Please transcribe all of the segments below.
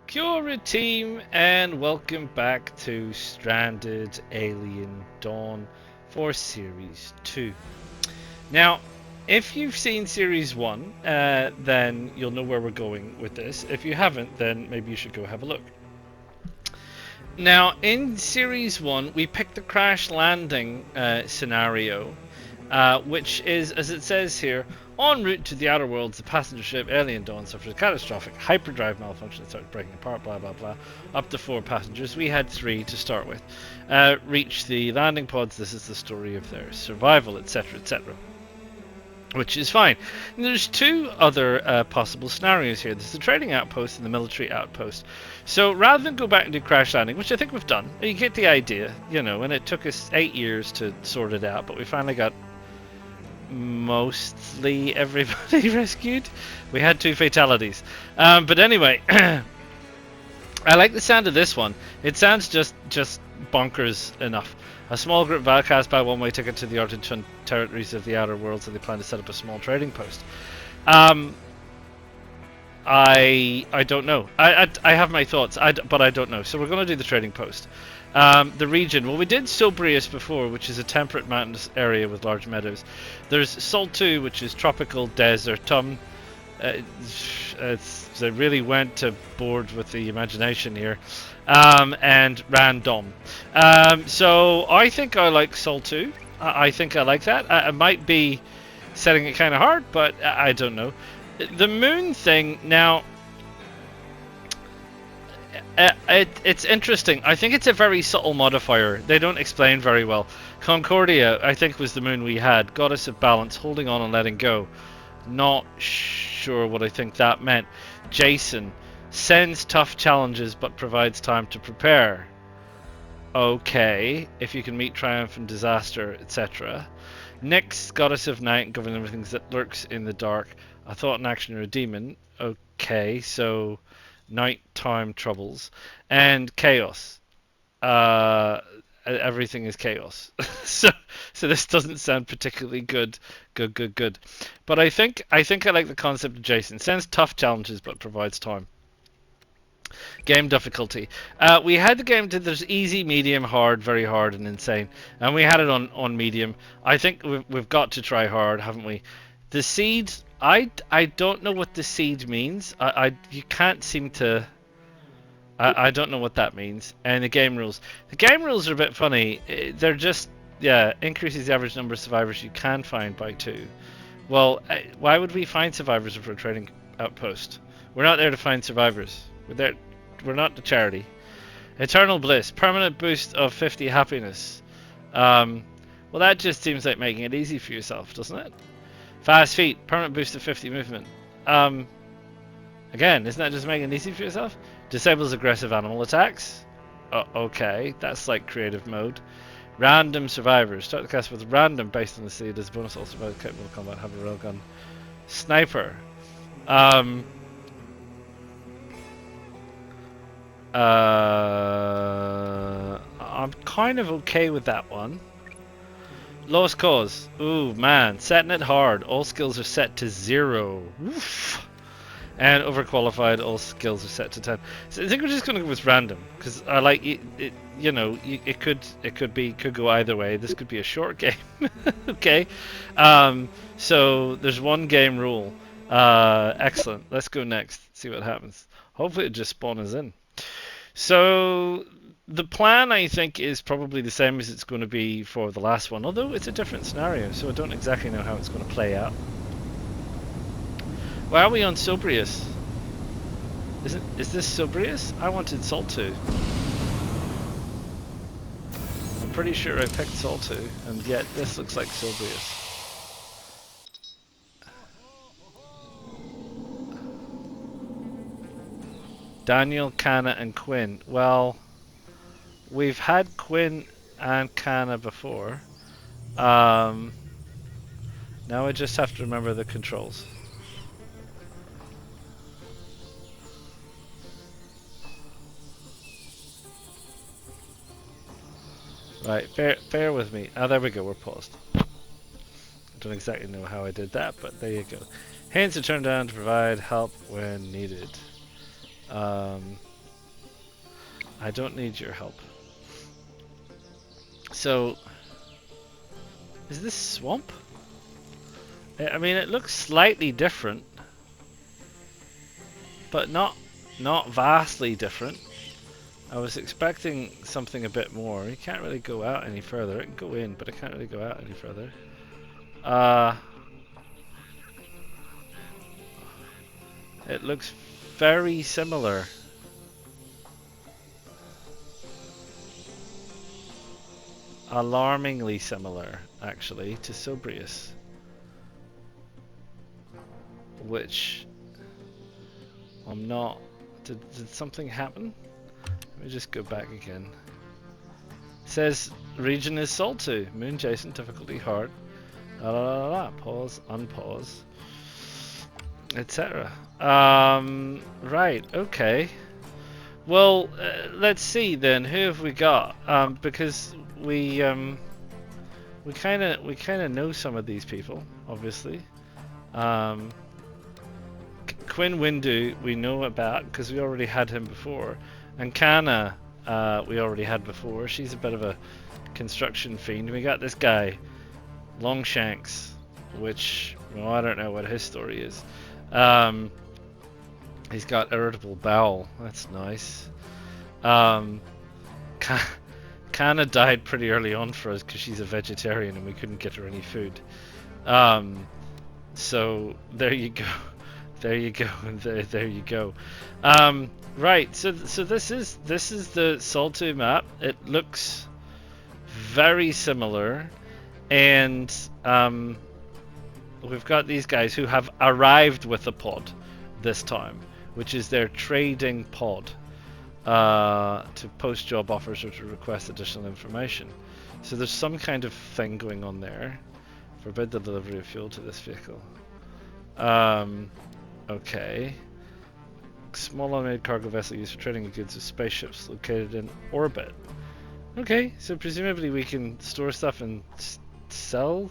Kia ora team, and welcome back to Stranded Alien Dawn for Series 2. Now, if you've seen Series 1, then you'll know where we're going with this. If you haven't, then maybe you should go have a look. Now, in Series 1, we picked the crash landing scenario, which is, as it says here, en route to the outer worlds, the passenger ship Alien Dawn suffered a catastrophic hyperdrive malfunction and started breaking apart, blah blah blah. Up to 4 passengers. We had 3 to start with. Reach the landing pods. This is the story of their survival, etc., etc. Which is fine. And there's 2 other possible scenarios here. There's the trading outpost and the military outpost. So rather than go back and do crash landing, which I think we've done, you get the idea, you know, and it took us 8 years to sort it out, but we finally got mostly everybody rescued. We had 2 fatalities. But anyway, I like the sound of this one. It sounds just bonkers enough. A small group of outcasts buy one-way ticket to the Yr.1 territories of the outer world, so they plan to set up a small trading post. I don't know. I have my thoughts, but I don't know. So we're going to do the trading post. The region. Well, we did Sobrius before, which is a temperate mountainous area with large meadows. There's Sol2, which is tropical desert. They really went to board with the imagination here. And random. So I think I like Sol2. I think I like that. I might be setting it kind of hard, but I don't know. The moon thing now. It's interesting. I think it's a very subtle modifier. They don't explain very well. Concordia, I think, was the moon we had. Goddess of balance, holding on and letting go. Not sure what I think that meant. Jason, sends tough challenges but provides time to prepare. Okay, if you can meet triumph and disaster, etc. Nyx, goddess of night, governing everything that lurks in the dark. A thought in action or a demon. Okay, so nighttime troubles. And chaos. Everything is chaos. so this doesn't sound particularly good. But I think I like the concept of Jason. Sends tough challenges but provides time. Game difficulty. We had the game to there's easy, medium, hard, very hard, and insane, and we had it on medium. I think we've got to try hard, haven't we? The seed. I don't know what the seed means. You can't seem to. I don't know what that means. And the game rules. The game rules are a bit funny. They're just increases the average number of survivors you can find by 2. Well, why would we find survivors for a trading outpost? We're not there to find survivors. We're not the charity. Eternal bliss, permanent boost of 50 happiness. Well, that just seems like making it easy for yourself, doesn't it? Fast feet, permanent boost of 50 movement. Again, isn't that just making it easy for yourself? Disables aggressive animal attacks. Okay, that's like creative mode. Random survivors. Start the cast with random based on the seed. As a bonus, all survivors capable of combat have a railgun. Sniper. I'm kind of okay with that one. Lost cause. Ooh, man. Setting it hard. All skills are set to 0. Oof. And overqualified. All skills are set to 10. So I think we're just going to go with random. Because I like it, you know, it could go either way. This could be a short game. Okay. So there's one game rule. Excellent. Let's go next. See what happens. Hopefully it just spawn us in. So the plan, I think, is probably the same as it's going to be for the last one, although it's a different scenario, so I don't exactly know how it's going to play out. Why are we on Sobrius? Is this Sobrius? I wanted Sol2. I'm pretty sure I picked Sol2, and yet this looks like Sobrius. Daniel, Canna, and Quinn. Well, we've had Quinn and Canna before. Now I just have to remember the controls. Right, bear with me. Ah, there we go, we're paused. Don't exactly know how I did that, but there you go. Hands are turned down to provide help when needed. I don't need your help. So, is this swamp? I mean, it looks slightly different, but not vastly different. I was expecting something a bit more. You can't really go out any further. I can go in, but I can't really go out any further. It looks very similar. Alarmingly similar, actually, to Sobrius. Which I'm not. Did something happen? Let me just go back again. It says region is Soltu, Moon Jason, difficulty hard. La la la la. Pause, unpause, etc. Right. Okay. Well, let's see then. Who have we got? Because we kind of know some of these people, obviously. Quinn Windu we know about because we already had him before, and Kana we already had before. She's a bit of a construction fiend. We got this guy, Longshanks, which, well, I don't know what his story is. He's got irritable bowel. That's nice. Kana died pretty early on for us because she's a vegetarian and we couldn't get her any food. So there you go. There you go. There you go. Right. So this is the Soltu map. It looks very similar, and we've got these guys who have arrived with a pod this time, which is their trading pod, to post job offers or to request additional information. So there's some kind of thing going on there. Forbid the delivery of fuel to this vehicle. Okay. Small unmanned cargo vessel used for trading goods with spaceships located in orbit. Okay, so presumably we can store stuff and sell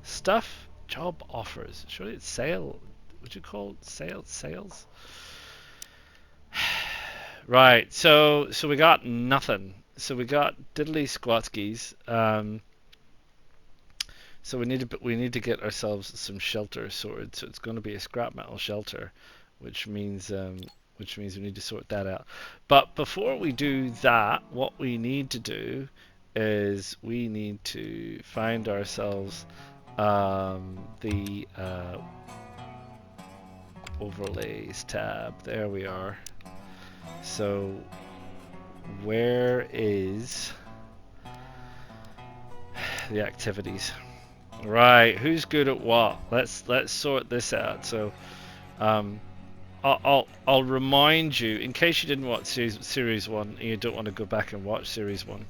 stuff. Job offers. Surely it's sale. Would you call it sales? Right. So we got nothing. So we got diddly squatskis. So we need to get ourselves some shelter sorted. So it's going to be a scrap metal shelter, which means we need to sort that out. But before we do that, what we need to do is we need to find ourselves the overlays tab. There we are. So where is the activities? Right, who's good at what? Let's sort this out. So I'll remind you, in case you didn't watch series 1 and you don't want to go back and watch series 1.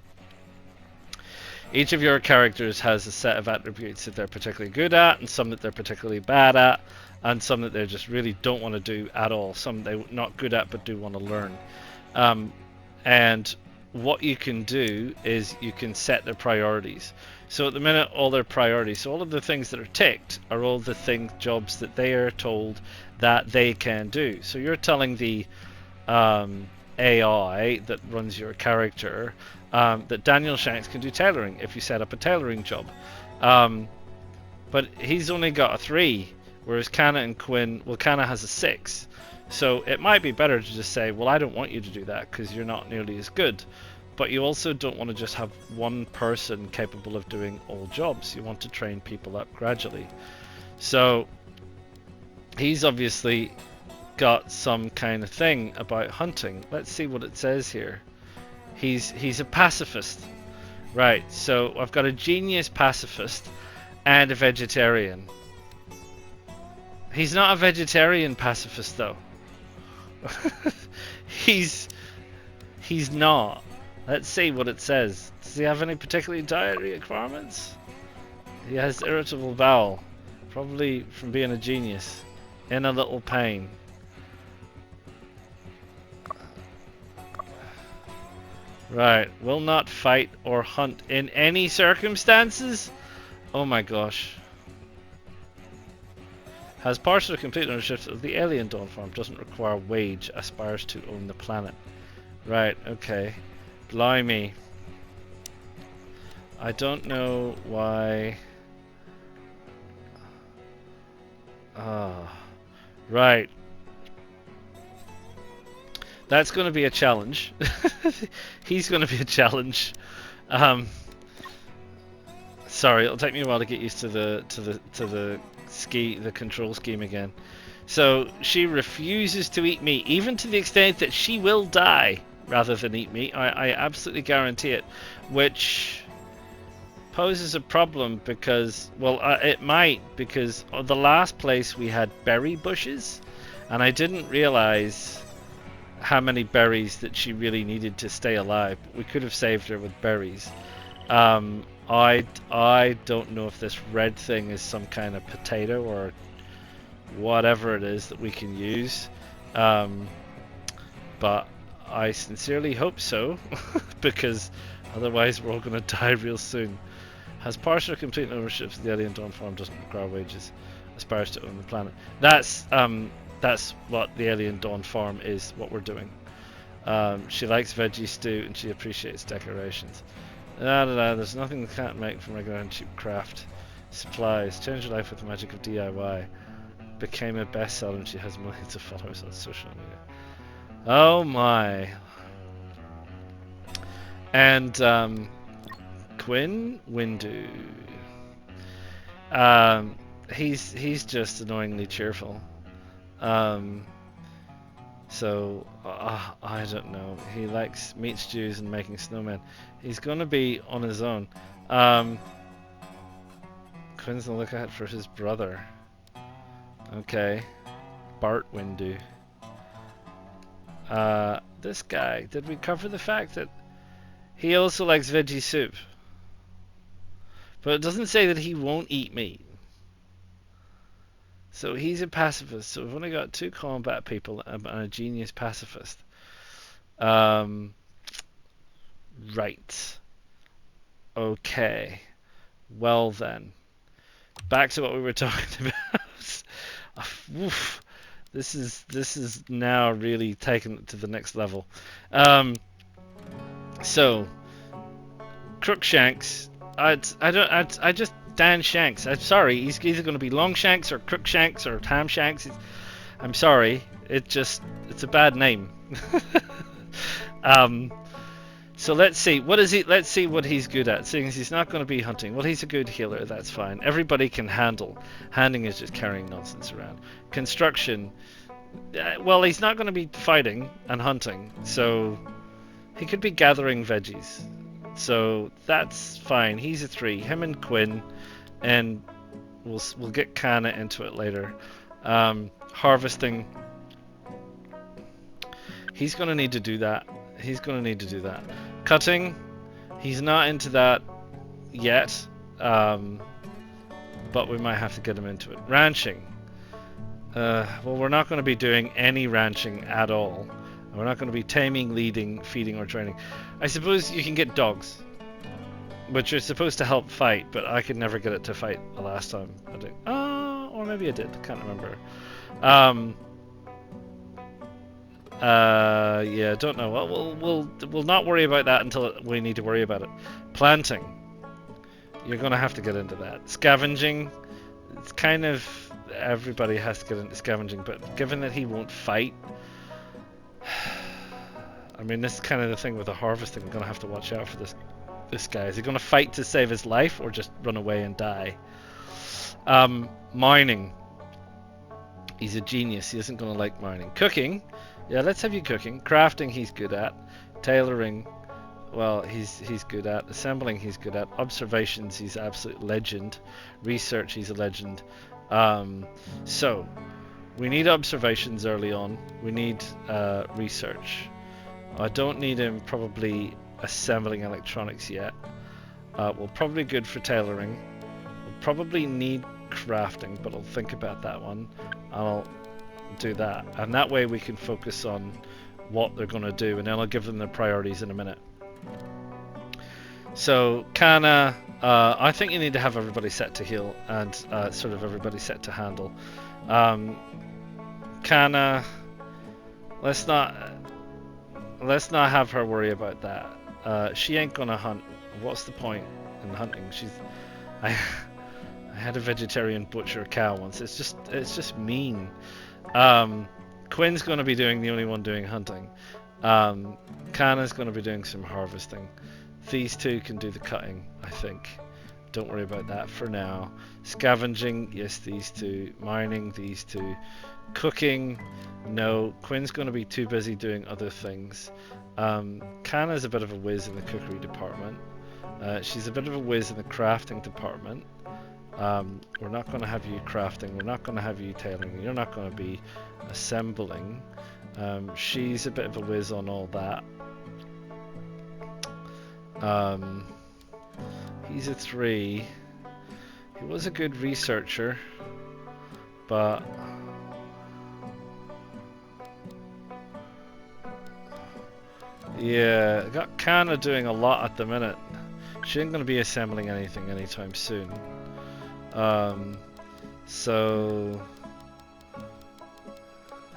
Each of your characters has a set of attributes that they're particularly good at, and some that they're particularly bad at, and some that they just really don't want to do at all. Some they're not good at but do want to learn. And what you can do is you can set their priorities. So at the minute, all their priorities, so all of the things that are ticked are all the jobs that they are told that they can do. So you're telling the AI that runs your character that Daniel Shanks can do tailoring if you set up a tailoring job. But he's only got a 3, whereas Kana and Quinn, well, Kana has a 6. So it might be better to just say, well, I don't want you to do that because you're not nearly as good. But you also don't want to just have one person capable of doing all jobs. You want to train people up gradually. So he's obviously got some kind of thing about hunting. Let's see what it says here. He's a pacifist. Right, so I've got a genius pacifist and a vegetarian. He's not a vegetarian pacifist though. He's not. Let's see what it says. Does he have any particular dietary requirements? He has irritable bowel, probably from being a genius. In a little pain. Right, will not fight or hunt in any circumstances? Oh my gosh. Has partial or complete ownership of the alien Dawn farm. Doesn't require wage. Aspires to own the planet. Right, okay. Blimey. I don't know why... right. That's going to be a challenge. He's going to be a challenge. Sorry, it'll take me a while to get used to the control scheme again. So she refuses to eat meat, even to the extent that she will die rather than eat meat. I absolutely guarantee it, which poses a problem because, well, it might, because the last place we had berry bushes, and I didn't realize how many berries that she really needed to stay alive. We could have saved her with berries. I don't know if this red thing is some kind of potato or whatever it is that we can use, but I sincerely hope so, because otherwise we're all going to die real soon. Has partial or complete ownership of the alien Dawn farm. Doesn't require wages. Aspires to own the planet. That's what the alien Dawn farm is. What we're doing. She likes veggie stew and she appreciates decorations. There's nothing that can't make from regular and cheap craft. Supplies. Change your life with the magic of DIY. Became a bestseller and she has millions of followers on social media. Oh my. And Quinn Windu. He's just annoyingly cheerful. So I don't know. He likes meat stews and making snowmen. He's gonna be on his own. Quinn's on the lookout for his brother. Okay, Bart Windu. This guy. Did we cover the fact that he also likes veggie soup? But it doesn't say that he won't eat meat. So he's a pacifist. So we've only got 2 combat people and a genius pacifist. Right. Okay. Well then. Back to what we were talking about. Oof. This is now really taken it to the next level. So Crookshanks. I just Dan Shanks. I'm sorry. He's either going to be Longshanks or Crookshanks or Hamshanks. I'm sorry. It's a bad name. So let's see. What is he? Let's see what he's good at. Seeing as he's not going to be hunting. Well, he's a good healer. That's fine. Everybody can handle. Handling is just carrying nonsense around. Construction. Well, he's not going to be fighting and hunting. So he could be gathering veggies. So that's fine. He's a 3. Him and Quinn, and we'll get Kana into it later. Harvesting. He's going to need to do that. Cutting. He's not into that yet, but we might have to get him into it. Ranching. Well, we're not going to be doing any ranching at all. We're not going to be taming, leading, feeding, or training. I suppose you can get dogs, which are supposed to help fight, but I could never get it to fight the last time I did. Or maybe I did. Can't remember. Yeah, don't know. Well, we'll not worry about that until we need to worry about it. Planting. You're going to have to get into that. Scavenging. It's kind of everybody has to get into scavenging, but given that he won't fight. I mean, this is kind of the thing with the harvesting. We're going to have to watch out for this guy. Is he going to fight to save his life or just run away and die? Mining. He's a genius. He isn't going to like mining. Cooking. Yeah, let's have you cooking. Crafting, he's good at. Tailoring, well, he's good at. Assembling, he's good at. Observations, he's absolute legend. Research, he's a legend. So, we need observations early on. We need research. I don't need him probably assembling electronics yet. We're probably good for tailoring. We'll probably need crafting, but I'll think about that one. I'll do that, and that way we can focus on what they're going to do, and then I'll give them their priorities in a minute. So Kana, I think you need to have everybody set to heal and sort of everybody set to handle. Kana, let's not have her worry about that. She ain't gonna hunt. What's the point in hunting? I had a vegetarian butcher a cow once. It's just mean. Quinn's gonna be the only one doing hunting. Kana's gonna be doing some harvesting. These two can do the cutting, I think. Don't worry about that for now. Scavenging, yes, these two. Mining, these two. Cooking, no. Quinn's going to be too busy doing other things. Kana's a bit of a whiz in the cookery department. She's a bit of a whiz in the crafting department. We're not going to have you crafting. We're not going to have you tailoring. You're not going to be assembling. She's a bit of a whiz on all that. He's a 3. He was a good researcher, but yeah, got Kana doing a lot at the minute. She ain't gonna be assembling anything anytime soon. So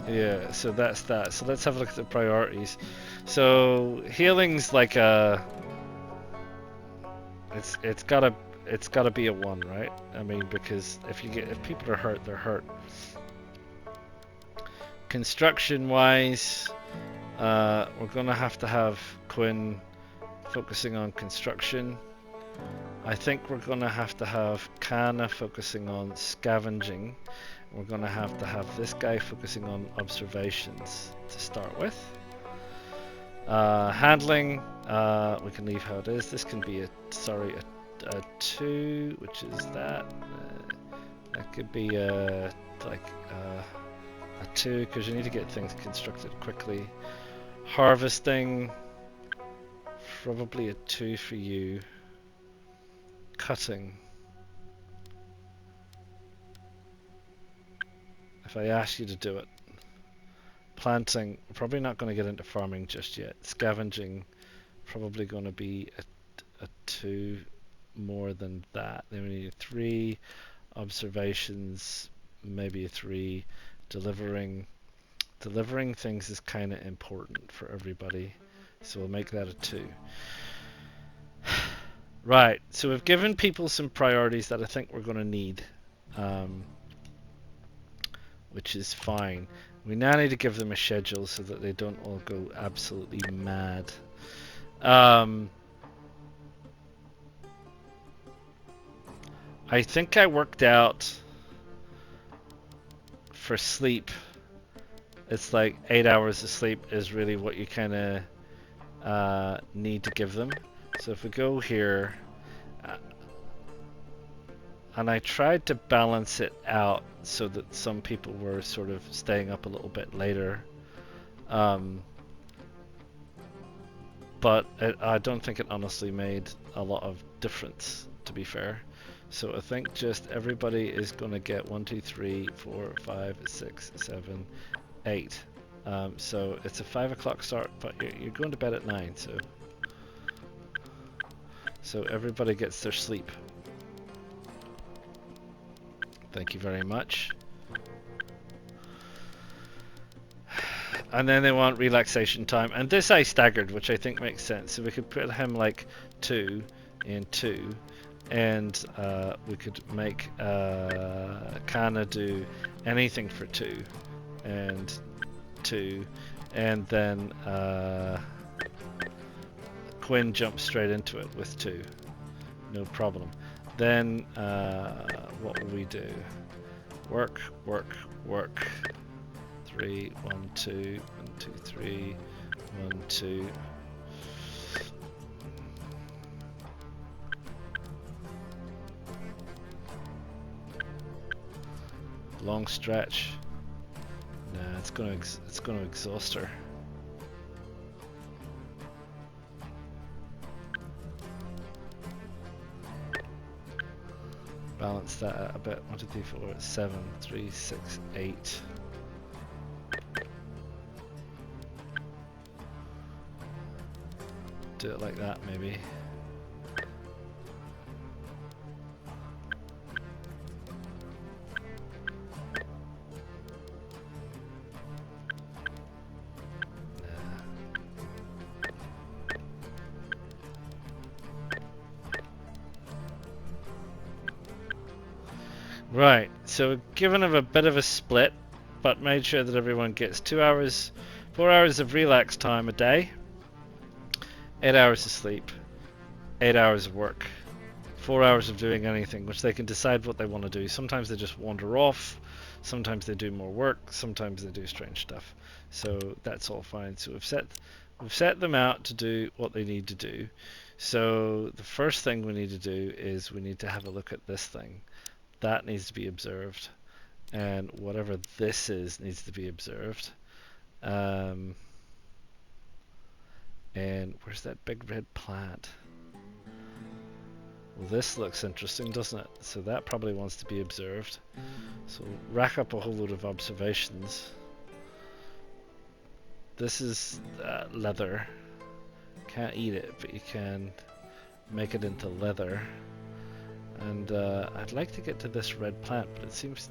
yeah, so that's that. So let's have a look at the priorities. So healing's like a it's gotta be a 1, right? I mean, because if people are hurt, they're hurt. Construction wise, we're gonna have to have Quinn focusing on construction. I think we're gonna have to have Kana focusing on scavenging. We're gonna have to have this guy focusing on observations to start with. Handling, we can leave how it is. This can be a 2, which is that. That could be a 2 because you need to get things constructed quickly. Harvesting, probably a 2 for you. Cutting. If I ask you to do it. Planting, we're probably not going to get into farming just yet. Scavenging, probably going to be a 2 more than that. Then we need a 3. Observations, maybe a 3. Delivering things is kind of important for everybody, so we'll make that a 2. Right, so we've given people some priorities that I think we're going to need, which is fine. We now need to give them a schedule so that they don't all go absolutely mad. I think I worked out for sleep, it's like 8 hours of sleep is really what you kind of need to give them. So if we go here, and I tried to balance it out so that some people were sort of staying up a little bit later, but I don't think it honestly made a lot of difference, to be fair. So I think just everybody is going to get 1, 2, 3, 4, 5, 6, 7, 8. So it's a 5 o'clock start, but you're going to bed at 9, so everybody gets their sleep. Thank you very much. And then they want relaxation time, and this I staggered, which I think makes sense. So we could put him like 2 and 2, and we could make Kana do anything for 2 and 2, and then Quinn jumps straight into it with 2, no problem. Then what will we do? Work, work, work. 3, 1, 2, 1, 2, 3, 1, 2. Long stretch. Nah, it's gonna exhaust her. Balance that out a bit. 1, 2, 3, 4, 7, 3, 6, 8. Do it like that, maybe. Right, so given them a bit of a split, but made sure that everyone gets 2 hours, 4 hours of relax time a day, 8 hours of sleep, 8 hours of work, 4 hours of doing anything, which they can decide what they want to do. Sometimes they just wander off, sometimes they do more work, sometimes they do strange stuff. So that's all fine. So we've set them out to do what they need to do. So the first thing we need to do is we need to have a look at this thing. That needs to be observed, and whatever this is needs to be observed. And where's that big red plant? Well, this looks interesting, doesn't it? So that probably wants to be observed. So rack up a whole load of observations. This is leather. Can't eat it, but you can make it into leather. And I'd like to get to this red plant, but it seems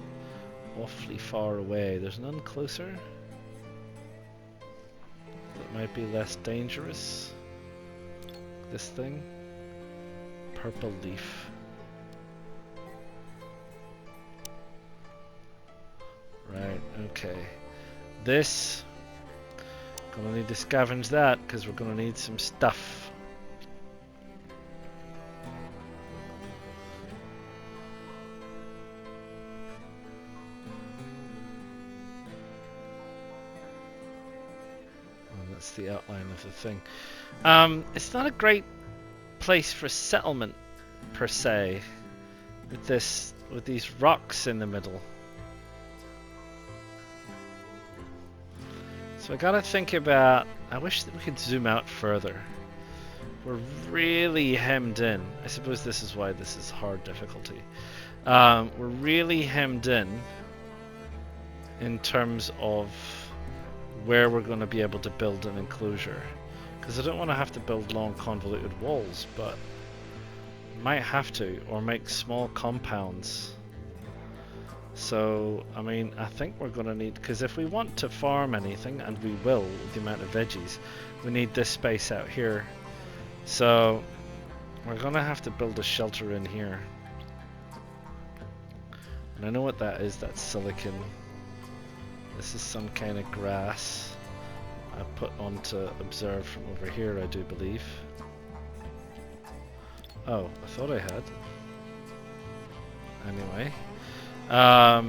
awfully far away. There's none closer that might be less dangerous. This thing. Purple leaf. Right, okay. This, gonna need to scavenge that because we're gonna need some stuff. And that's the outline of the thing. It's not a great place for settlement per se, with these rocks in the middle. So I gotta think about, I wish that we could zoom out further. We're really hemmed in. I suppose this is why this is hard difficulty. We're really hemmed in terms of where we're going to be able to build an enclosure. Because I don't want to have to build long convoluted walls, but might have to, or make small compounds. So, I mean, I think we're going to need, because if we want to farm anything, and we will with the amount of veggies, we need this space out here. So, we're going to have to build a shelter in here. And I know what that is, that's silicon. This is some kind of grass. I put on to observe from over here, I do believe. Oh, I thought I had. Anyway. Got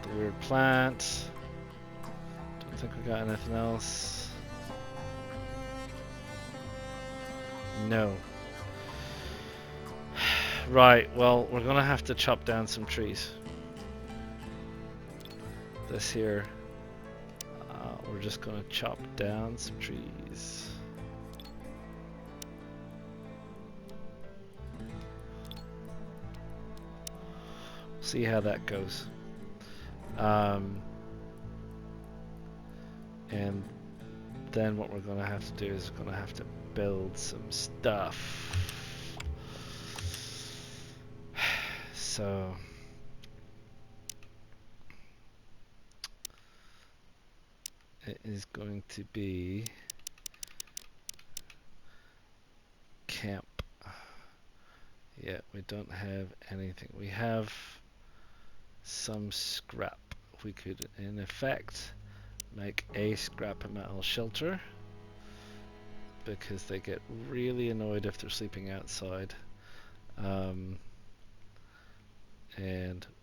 the weird plant. Don't think we got anything else. No. Right, well, we're gonna have to chop down some trees. This here. We're just gonna chop down some trees. See how that goes. And then what we're gonna have to do is we're gonna have to build some stuff. So it is going to be camp. Yeah, we don't have anything. We have some scrap. We could, in effect, make a scrap metal shelter because they get really annoyed if they're sleeping outside. And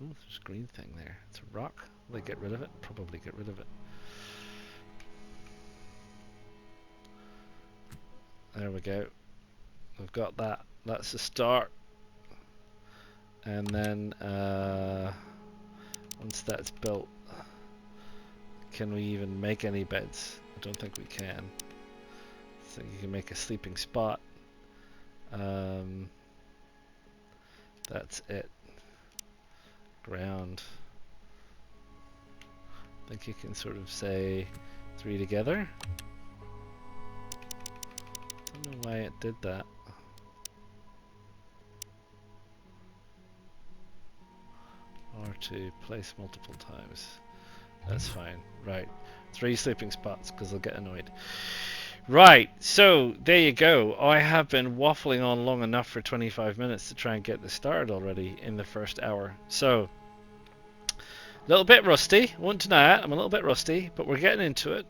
ooh, there's a green thing there. It's a rock. Will they get rid of it? Probably get rid of it. There we go. We've got that. That's the start. And then once that's built, can we even make any beds? I don't think we can. So you can make a sleeping spot. That's it. Ground. I think you can sort of say 3 together. Don't know why it did that. Or to place multiple times. That's fine. Right. 3 sleeping spots because they'll get annoyed. Right, so there you go. I have been waffling on long enough for 25 minutes to try and get this started already in the first hour. So, a little bit rusty, won't deny it, I'm a little bit rusty, but we're getting into it.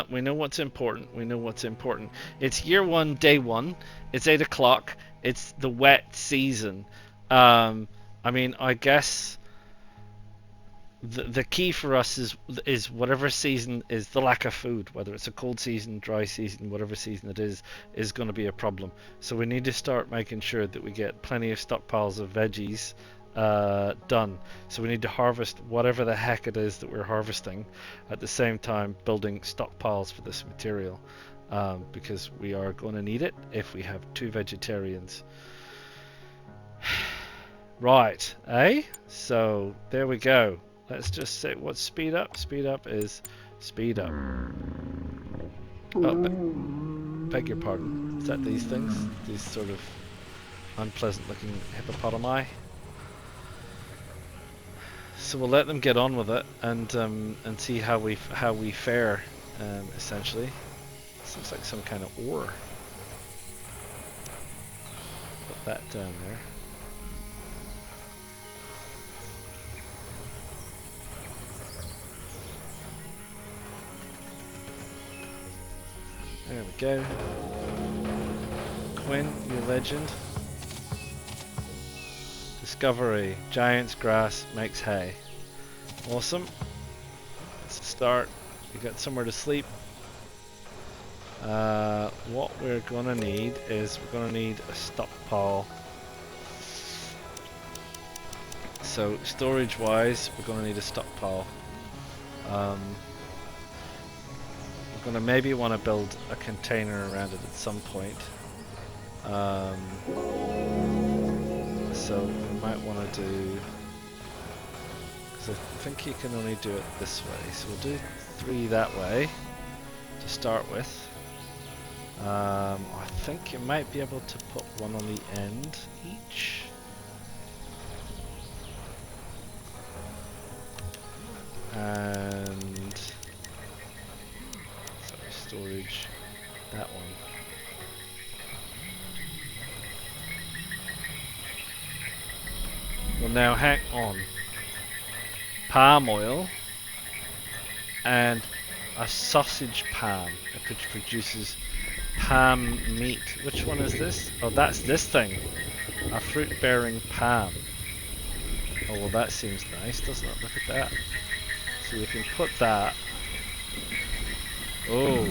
We know what's important, we know what's important. It's year one, day one, it's 8 o'clock, it's the wet season. I mean, I guess the key for us is whatever season is the lack of food, whether it's a cold season, dry season, whatever season it is going to be a problem. So we need to start making sure that we get plenty of stockpiles of veggies done. So we need to harvest whatever the heck it is that we're harvesting, at the same time building stockpiles for this material, because we are going to need it if we have 2 vegetarians. Right, eh? So there we go. Let's just say what's speed up? Speed up is speed up. Oh, beg your pardon. Is that these things? These sort of unpleasant looking hippopotami? So we'll let them get on with it and see how we fare, essentially. This looks like some kind of ore. Put that down there. There we go. Quinn, you legend. Discovery. Giant's grass makes hay. Awesome. Let's start. We got somewhere to sleep. What we're gonna need is we're gonna need a stockpile. So storage wise, we're gonna need a stockpile. We're gonna maybe want to build a container around it at some point. So we might want to do, because I think you can only do it this way. So we'll do 3 that way to start with. I think you might be able to put 1 on the end each. And sorry, storage, that one. Well, now hang on. Palm oil and a sausage palm, which produces palm meat. Which one is this? Oh, that's this thing. A fruit-bearing palm. Oh, well, that seems nice, doesn't it? Look at that. So you can put that. Oh,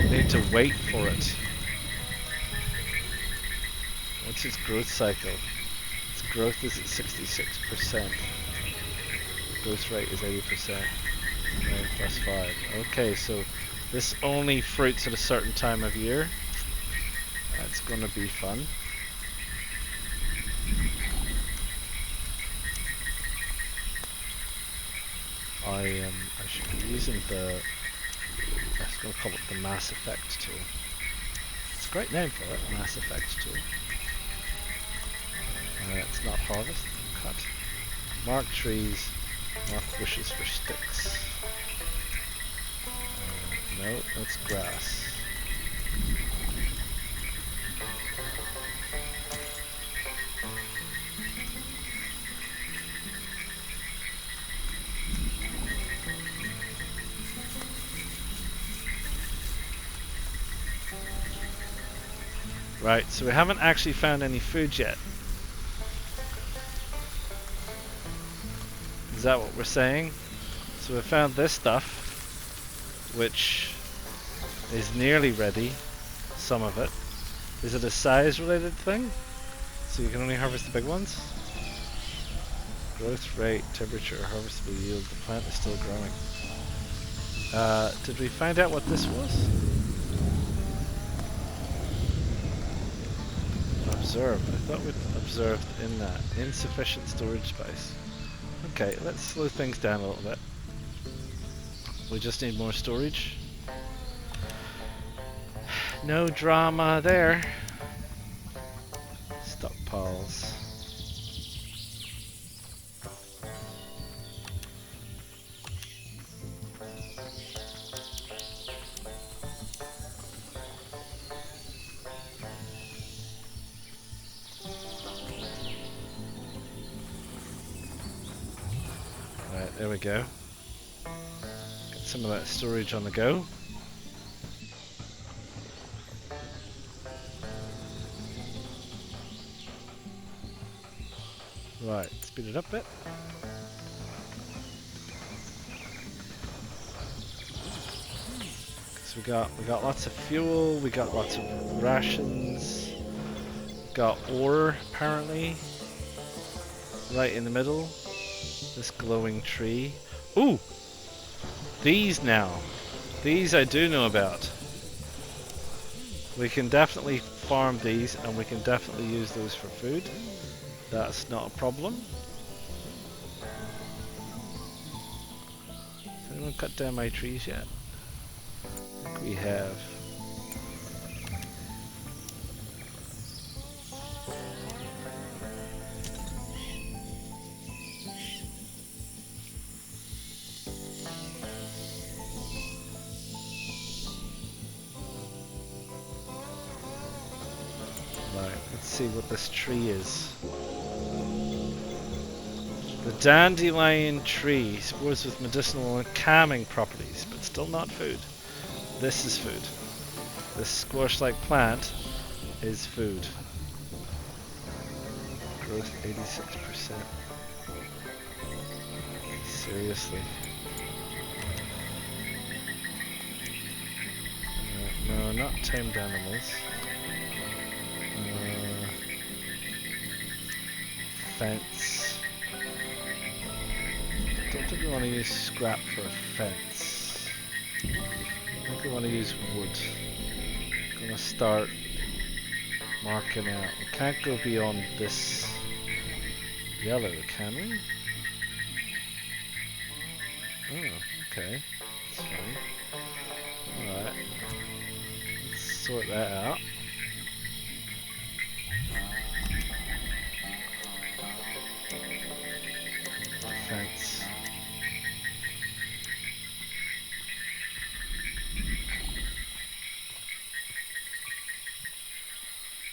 need to wait for it. What's its growth cycle? Its growth is at 66%. Growth rate is 80%. 9 plus 5. Okay, so this only fruits at a certain time of year. That's gonna be fun. I should be using the, I was going to call it the Mass Effect tool. It's a great name for it, Mass Effect tool. It's not harvest, cut. Mark trees, mark bushes for sticks. No, that's grass. Right, so we haven't actually found any food yet. Is that what we're saying? So we found this stuff, which is nearly ready, some of it. Is it a size related thing? So you can only harvest the big ones? Growth rate, temperature, harvestable yield, the plant is still growing. Did we find out what this was? Observed. I thought we'd observed in that. Insufficient storage space. Okay, let's slow things down a little bit. We just need more storage. No drama there. Stockpiles. Right, there we go. Get some of that storage on the go. Right, speed it up a bit. So we got lots of fuel, we got lots of rations, got ore apparently, right in the middle. This glowing tree. Ooh! These now. These I do know about. We can definitely farm these and we can definitely use those for food. That's not a problem. Has anyone cut down my trees yet? I think we have. Right, let's see what this tree is. The dandelion tree spores with medicinal and calming properties, but still not food. This is food. This squash-like plant is food. Growth 86%. Seriously. No, not tamed animals. Fence. Don't think we want to use scrap for a fence. I think we want to use wood. I'm gonna start marking out. We can't go beyond this yellow, can we? Oh, okay. That's fine. Alright. Let's sort that out. Defense.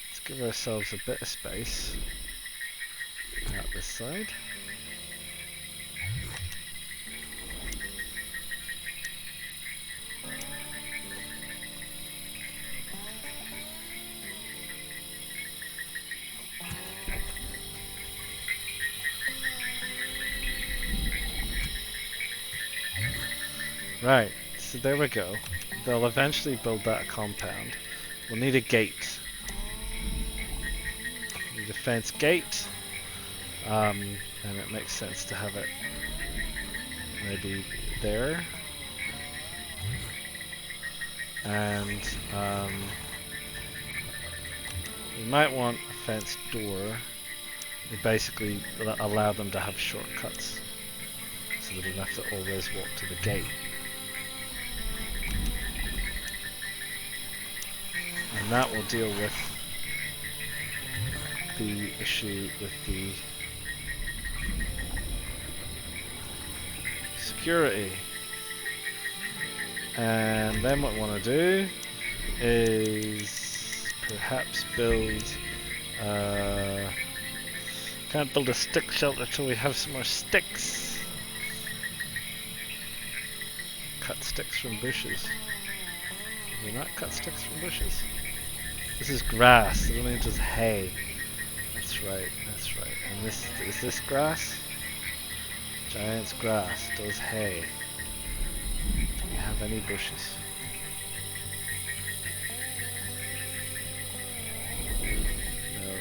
Let's give ourselves a bit of space out this side. Right, so there we go. They'll eventually build that compound. We'll need a gate. Need a fence gate. And it makes sense to have it maybe there. And you might want a fence door. You basically allow them to have shortcuts, so they don't have to always walk to the gate. And that will deal with the issue with the security. And then what we want to do is perhaps build can't build a stick shelter till we have some more sticks. Cut sticks from bushes. Do we not cut sticks from bushes? This is grass, it only does hay. That's right, that's right. And this is this grass? Giant's grass does hay. Do we have any bushes? No.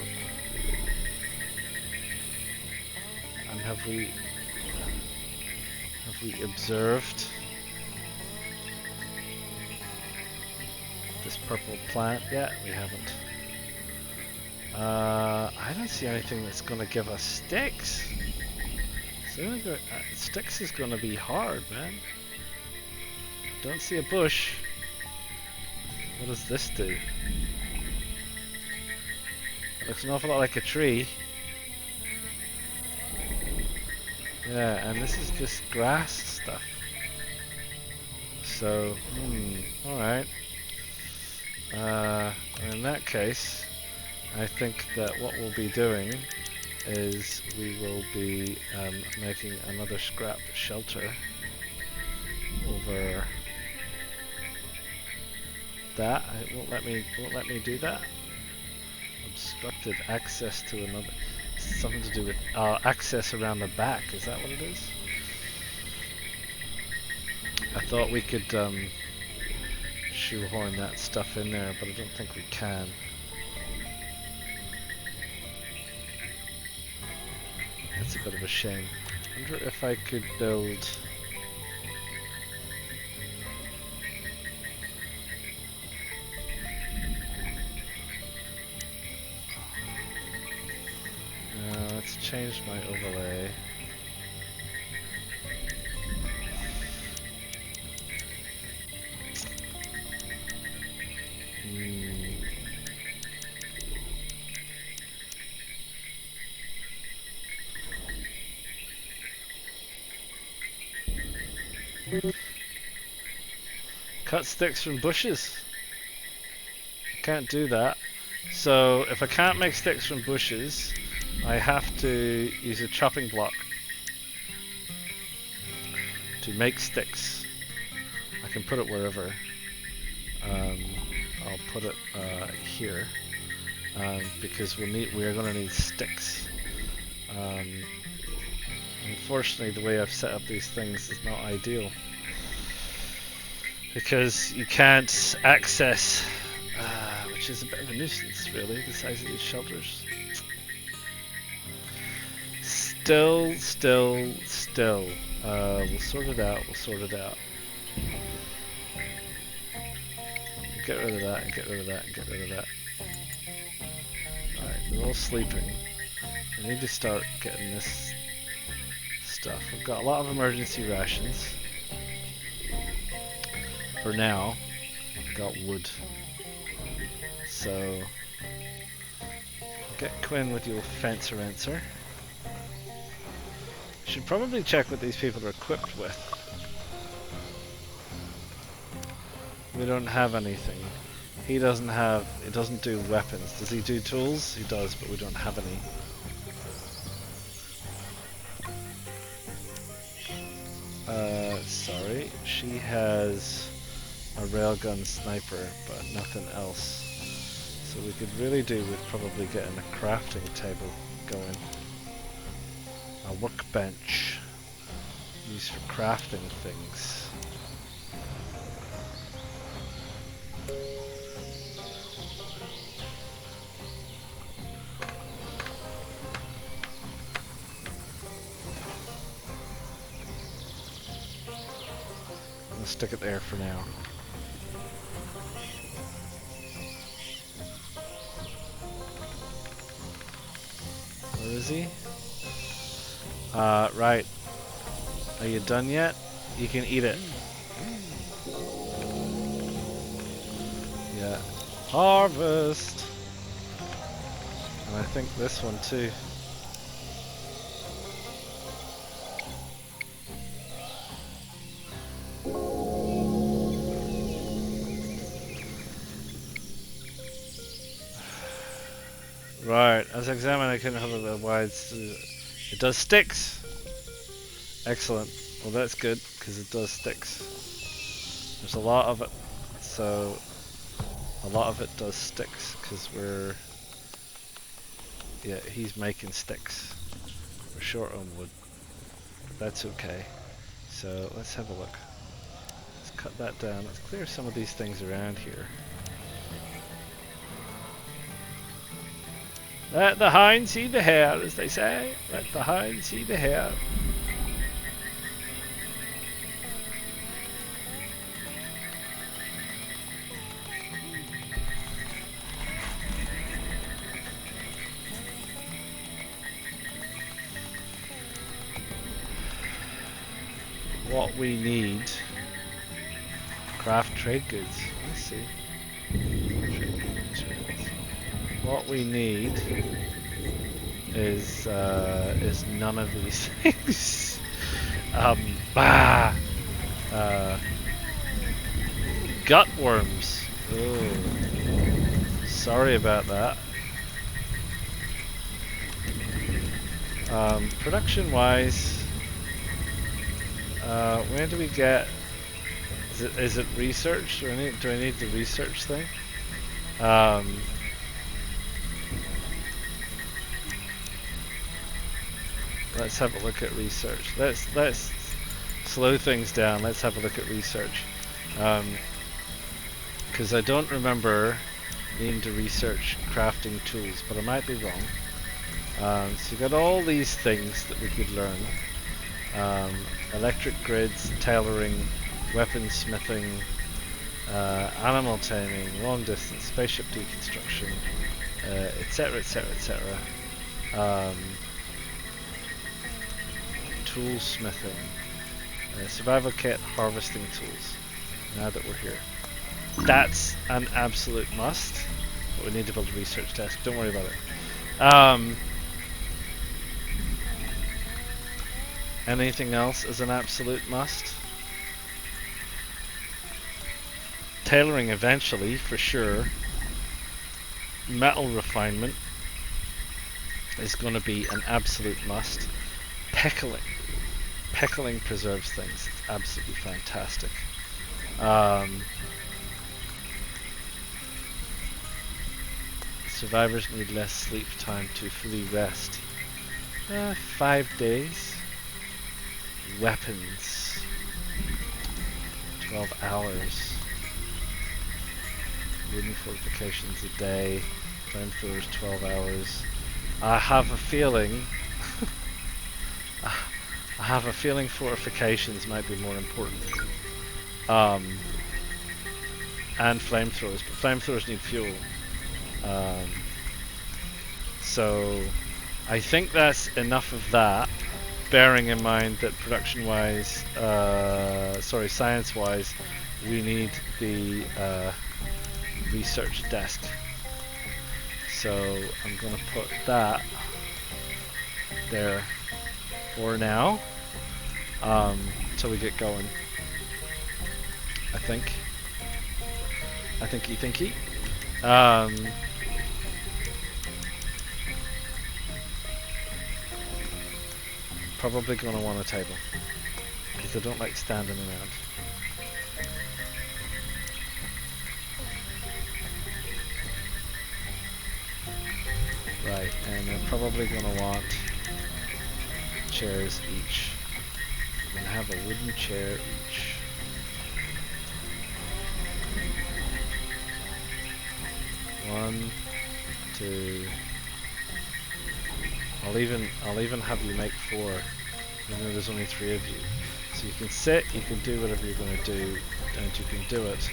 And have we observed this purple plant yet? We haven't. I don't see anything that's going to give us sticks. So sticks is going to be hard, man. Don't see a bush. What does this do? It looks an awful lot like a tree. Yeah, and this is just grass stuff. So, alright. In that case, I think that what we'll be doing is we will be making another scrap shelter over that. It won't let me do that. Obstructed access to another. Something to do with access around the back. Is that what it is? I thought we could shoehorn that stuff in there, but I don't think we can. That's a bit of a shame. I wonder if I could build... let's change my overlay. Cut sticks from bushes. Can't do that. So if I can't make sticks from bushes, I have to use a chopping block to make sticks. I can put it wherever. I'll put it here because we are going to need sticks. Unfortunately, the way I've set up these things is not ideal because you can't access, which is a bit of a nuisance, really. The size of these shelters. Still. We'll sort it out. Get rid of that, and get rid of that, and get rid of that. Alright, they're all sleeping. I need to start getting this stuff. I've got a lot of emergency rations. For now, I've got wood. So, get Quinn with your fencer. Should probably check what these people are equipped with. We don't have anything. He doesn't do weapons. Does he do tools? He does, but we don't have any. Sorry. She has a railgun sniper, but nothing else. So we could really do with probably getting a crafting table going. A workbench used for crafting things. I'm gonna stick it there for now. Where is he? Right. Are you done yet? You can eat it. Yeah. Harvest! And I think this one too. Right, as examined I couldn't have the wides. It does sticks! Excellent. Well, that's good, because it does sticks. There's a lot of it, so a lot of it does sticks, because he's making sticks. We're short on wood, but that's okay. So let's have a look. Let's cut that down. Let's clear some of these things around here. Let the hind see the hare, as they say. Let the hind see the hare. What we need, craft trade goods. Let's see. What we need is none of these things. Gut worms. Oh, sorry about that. Production wise, where do we get? Is it research? Do I need the research thing? Let's have a look at research. Let's slow things down. Let's have a look at research, because I don't remember needing to research crafting tools, but I might be wrong. So you got all these things that we could learn: electric grids, tailoring, weapon smithing, animal taming, long distance, spaceship deconstruction, etc., etc., etc. Tool smithing, survival kit, harvesting tools. Now that we're here, that's an absolute must. But we need to build a research desk. Don't worry about it. Anything else is an absolute must. Tailoring eventually, for sure. Metal refinement is going to be an absolute must. Pickling preserves things. It's absolutely fantastic. Survivors need less sleep time to fully rest. 5 days. Weapons. 12 hours. Wooden fortifications a day. Flamethrowers 12 hours. I have a feeling fortifications might be more important. And flamethrowers, but flamethrowers need fuel. So I think that's enough of that, bearing in mind that production-wise, science-wise, we need the research desk. So I'm going to put that there for now, till we get going. I think. Probably going to want a table, because I don't like standing around. Right, and I'm probably going to want chairs each. We're going to have a wooden chair each. One, two. I'll even have you make 4, even though there's only 3 of you. So you can sit, you can do whatever you're going to do, and you can do it.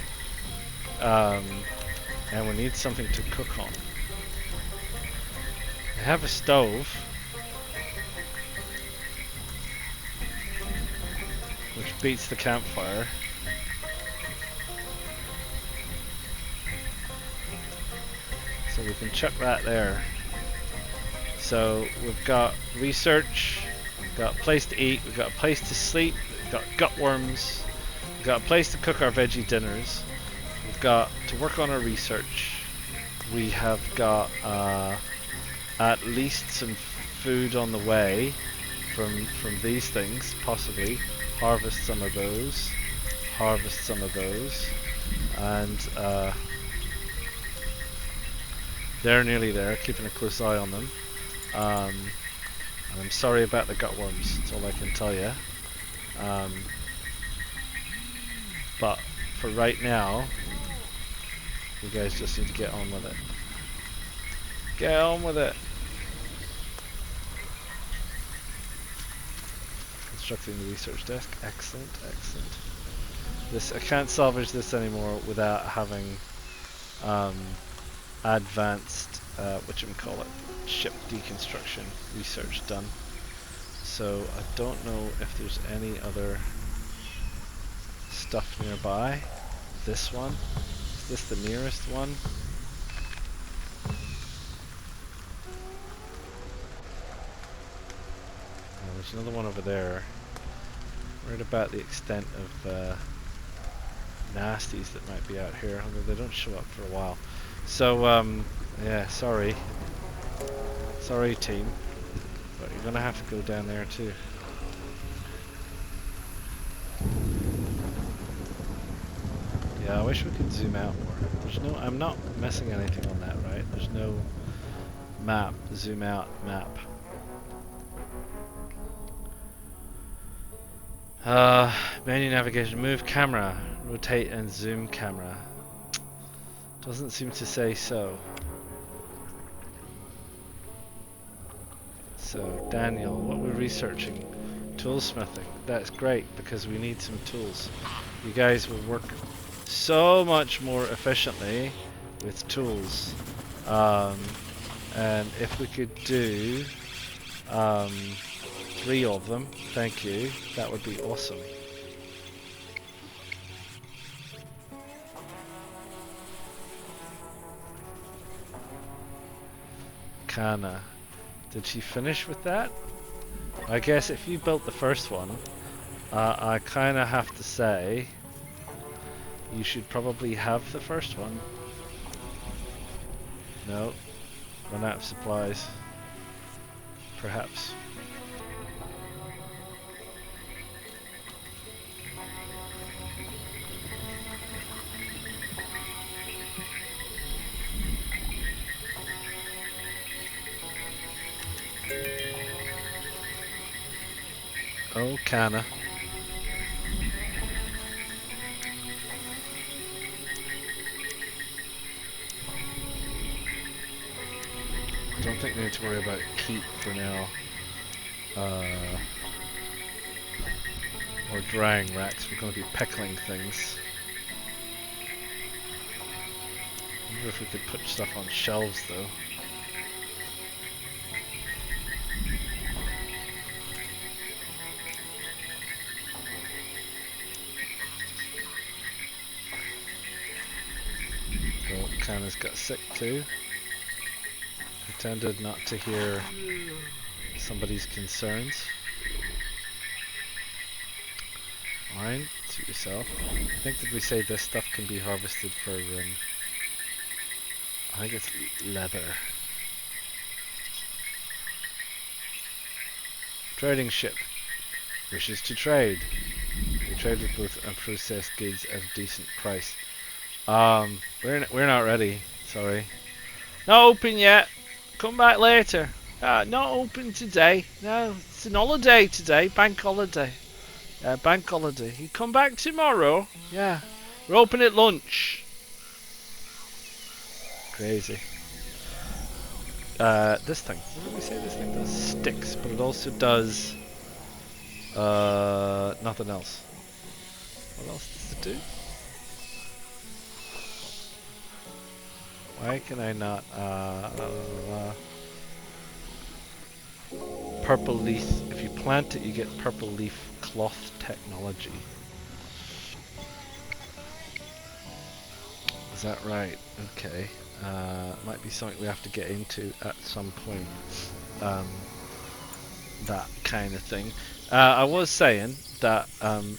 And we need something to cook on. I have a stove, which beats the campfire. So we can chuck that there. So we've got research, we've got a place to eat, we've got a place to sleep, we've got gutworms, we've got a place to cook our veggie dinners, we've got to work on our research, we have got at least some food on the way from these things, possibly. Harvest some of those, and they're nearly there, keeping a close eye on them. And I'm sorry about the gutworms, that's all I can tell you. But for right now, you guys just need to get on with it. Get on with it! Constructing the research desk. Excellent, excellent. I can't salvage this anymore without having advanced, ship deconstruction research done. So I don't know if there's any other stuff nearby. This one? Is this the nearest one? Oh, there's another one over there. Worried about the extent of nasties that might be out here, although they don't show up for a while. So yeah, sorry team, but you're gonna have to go down there too. Yeah, I wish we could zoom out more. There's no, I'm not missing anything on that, right? There's no map, zoom out map. Menu navigation, move camera, rotate and zoom camera. Doesn't seem to say so. So, Daniel, what we're researching? Toolsmithing. That's great because we need some tools. You guys will work so much more efficiently with tools. And if we could do 3 of them, thank you, that would be awesome. Kana. Did she finish with that? I guess if you built the first one, I kind of have to say you should probably have the first one. No, run out of supplies. Perhaps. Oh, Kana. Don't think we need to worry about keep for now. Or drying racks, we're going to be pickling things. I wonder if we could put stuff on shelves though. Oh, Kana's got sick too. Pretended not to hear somebody's concerns. Fine, suit yourself. I think, did we say this stuff can be harvested for, I think it's leather. Trading ship. Wishes to trade. We trade with both unprocessed goods at a decent price. We're not ready, sorry. Not open yet. Come back later. Not open today. No, it's an holiday today. Bank holiday. Bank holiday. You come back tomorrow? Yeah. We're open at lunch. Crazy. This thing. What did we say this thing does? Sticks, but it also does nothing else. What else does it do? Why can I not purple leaf? If you plant it, you get purple leaf cloth technology. Is that right? Okay. Might be something we have to get into at some point. That kind of thing. I was saying that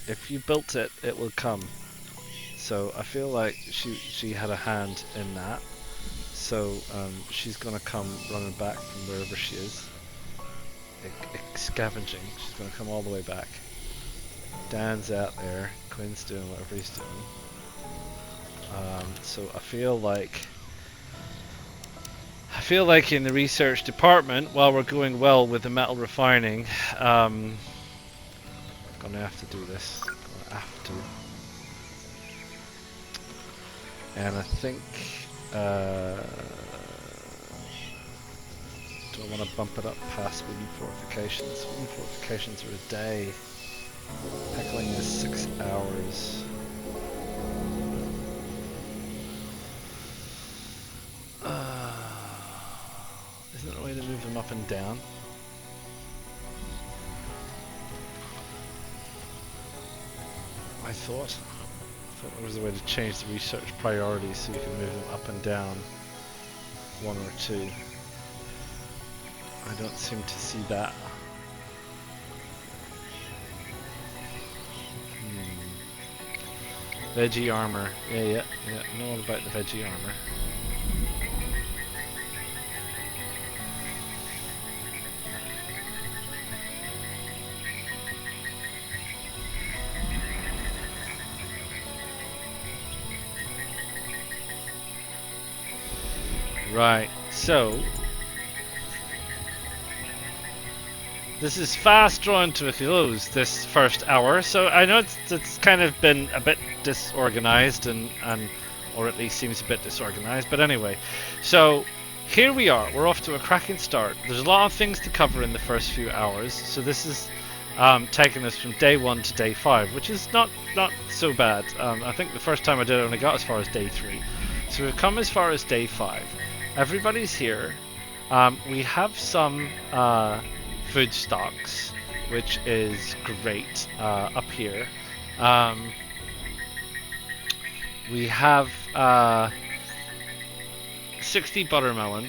if you built it, it will come. So I feel like she had a hand in that. So she's gonna come running back from wherever she is. Scavenging. She's gonna come all the way back. Dan's out there. Quinn's doing whatever he's doing. So I feel like in the research department, while we're going well with the metal refining, gonna have to do this. Gonna have to. And I think do I want to bump it up past wooden fortifications? Wooden fortifications are a day. Pickling is 6 hours. Isn't there a way to move them up and down? I thought there was a way to change the research priorities so you can move them up and down 1 or 2. I don't seem to see that. Veggie armor. Yeah. Know all about the veggie armor. Right, so this is fast drawing to a close, this first hour. So I know it's kind of been a bit disorganized and or at least seems a bit disorganized. But anyway, so here we are. We're off to a cracking start. There's a lot of things to cover in the first few hours. So this is taking us from day 1 to day 5, which is not so bad. I think the first time I did it, I only got as far as day 3. So we've come as far as day 5. Everybody's here. We have some food stocks, which is great up here. We have 60 buttermelon,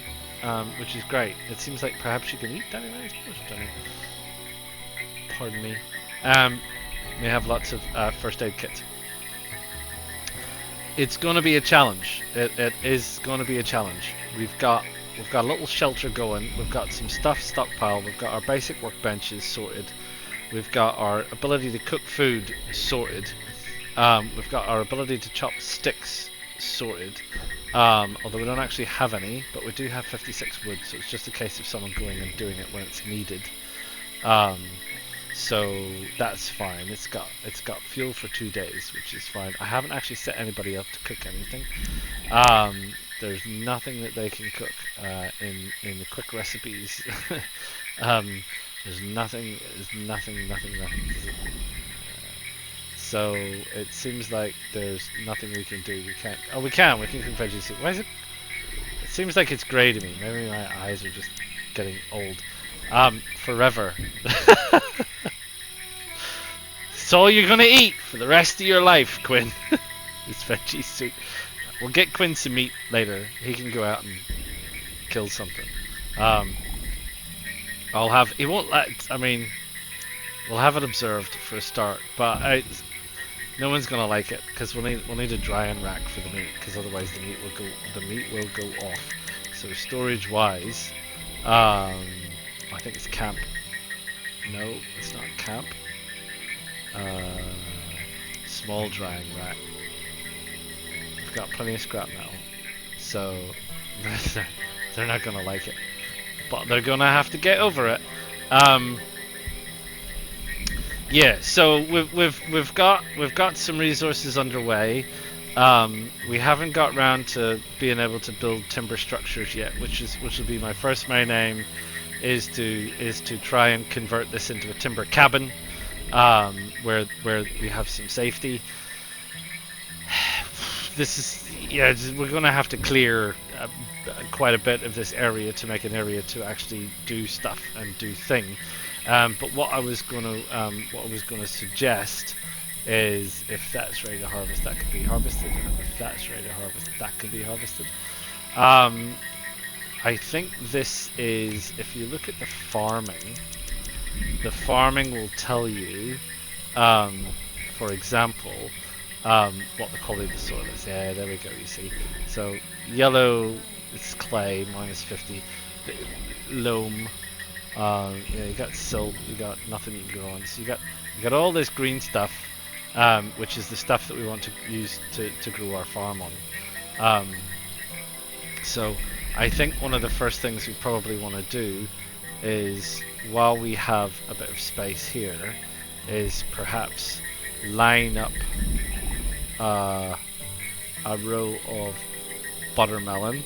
which is great. It seems like perhaps you can eat that. Pardon me. We have lots of first aid kits. It's going to be a challenge. It is going to be a challenge. We've got a little shelter going. We've got some stuff stockpiled. We've got our basic workbenches sorted. We've got our ability to cook food sorted. We've got our ability to chop sticks sorted. Although we don't actually have any, but we do have 56 wood, so it's just a case of someone going and doing it when it's needed. So that's fine. It's got fuel for 2 days, which is fine. I haven't actually set anybody up to cook anything. There's nothing that they can cook in the quick recipes. There's nothing. So it seems like there's nothing we can do. We can't. Oh, we can. We can cook veggie soup. Why is it? It seems like it's grey to me. Maybe my eyes are just getting old. Forever. It's all you're gonna eat for the rest of your life, Quinn. This veggie soup. We'll get Quinn some meat later. He can go out and kill something. I'll have. He won't let. I mean, we'll have it observed for a start, but no one's gonna like it because we'll need a drying rack for the meat, because otherwise the meat will go off. So storage wise, I think it's camp. No, it's not camp. Small drying rack. We've got plenty of scrap metal, so they're not gonna like it, but they're gonna have to get over it. Yeah, so we've got some resources underway. We haven't got round to being able to build timber structures yet, which will be my first main aim, is to try and convert this into a timber cabin, where we have some safety. This is we're gonna have to clear quite a bit of this area to make an area to actually do stuff and do thing. But what I was gonna suggest is, if that's ready to harvest, that could be harvested, and if that's ready to harvest, that could be harvested. I think this is, if you look at the farming will tell you, for example, what the quality of the soil is. Yeah, there we go, you see. So yellow, it's clay, -50. Loam, yeah, you got silt, you got nothing you can grow on. So you got all this green stuff, which is the stuff that we want to use to grow our farm on. So I think one of the first things we probably want to do is, while we have a bit of space here, is perhaps line up a row of buttermelon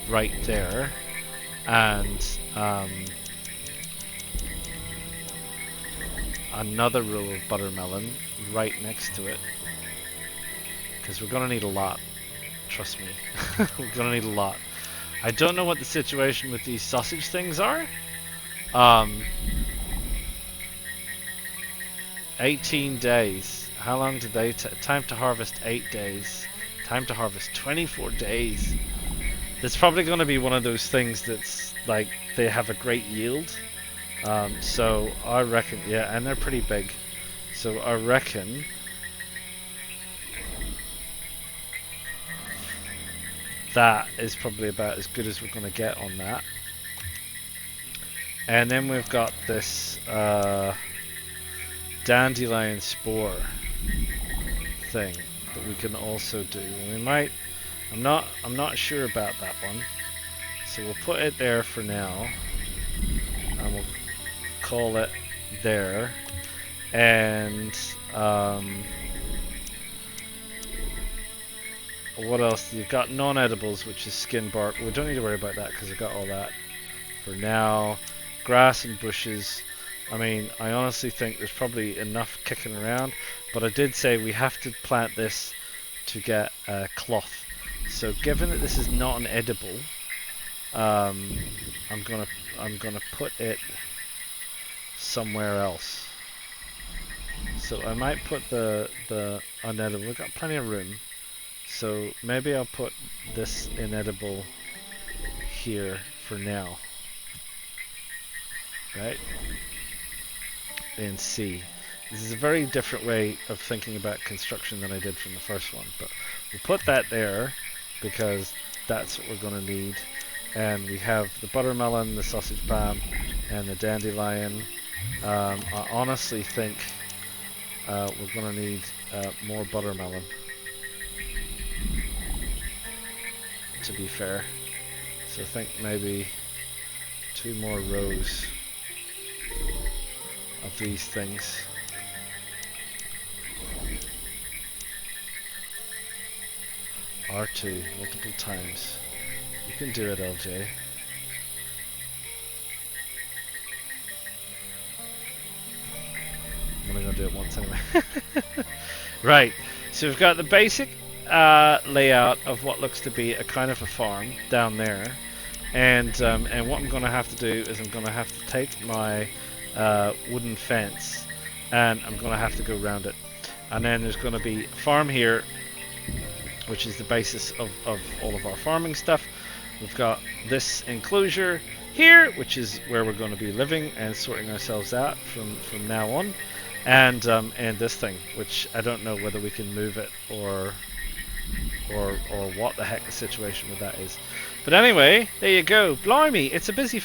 right there, and another row of buttermelon right next to it, because we're gonna need a lot. Trust me, we're gonna need a lot. I don't know what the situation with these sausage things are. 18 days. How long did they time to harvest? 8 days. Time to harvest 24 days. It's probably going to be one of those things that's like they have a great yield. So I reckon, yeah, and they're pretty big. So I reckon that is probably about as good as we're going to get on that. And then we've got this dandelion spore thing that we can also do. And we might, I'm not sure about that one. So we'll put it there for now, and we'll call it there. And what else? You've got non-edibles, which is skin bark. We don't need to worry about that because I've got all that for now. Grass and bushes. I mean, I honestly think there's probably enough kicking around, but I did say we have to plant this to get cloth. So given that this is not an edible, I'm gonna put it somewhere else. So I might put the unedible. We've got plenty of room, so maybe I'll put this inedible here for now, right? In C. This is a very different way of thinking about construction than I did from the first one, but we'll put that there because that's what we're going to need. And we have the buttermelon, the sausage palm, and the dandelion. I honestly think we're going to need more buttermelon, to be fair. So I think maybe 2 more rows of these things. R2 multiple times. You can do it, LJ. I'm only going to do it once anyway. Right, so we've got the basic layout of what looks to be a kind of a farm down there. And what I'm going to have to do is I'm going to have to take my wooden fence and I'm going to have to go around it. And then there's going to be a farm here, which is the basis of all of our farming stuff. We've got this enclosure here, which is where we're going to be living and sorting ourselves out from now on. And this thing, which I don't know whether we can move it or what the heck the situation with that is. But anyway, there you go. Blimey, it's a busy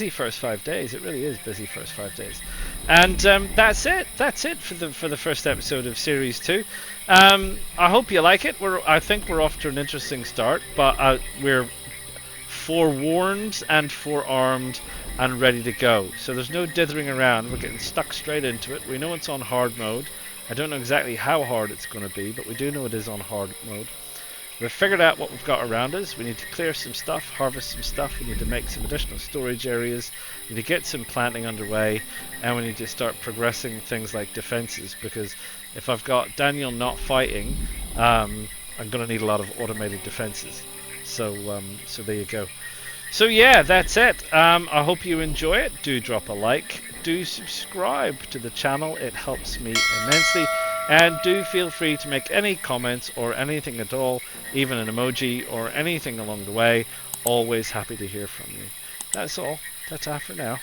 first 5 days. It really is busy first 5 days. And that's it. That's it for the first episode of Series 2. I hope you like it. I think we're off to an interesting start, but we're forewarned and forearmed and ready to go. So there's no dithering around. We're getting stuck straight into it. We know it's on hard mode. I don't know exactly how hard it's going to be, but we do know it is on hard mode. We've figured out what we've got around us. We need to clear some stuff, harvest some stuff. We need to make some additional storage areas. We need to get some planting underway, and we need to start progressing things like defenses, because if I've got Daniel not fighting, I'm going to need a lot of automated defenses. So there you go. So yeah, that's it. I hope you enjoy it. Do drop a like. Do subscribe to the channel. It helps me immensely. And do feel free to make any comments or anything at all, even an emoji or anything along the way. Always happy to hear from you. That's all. Ta-ta for now.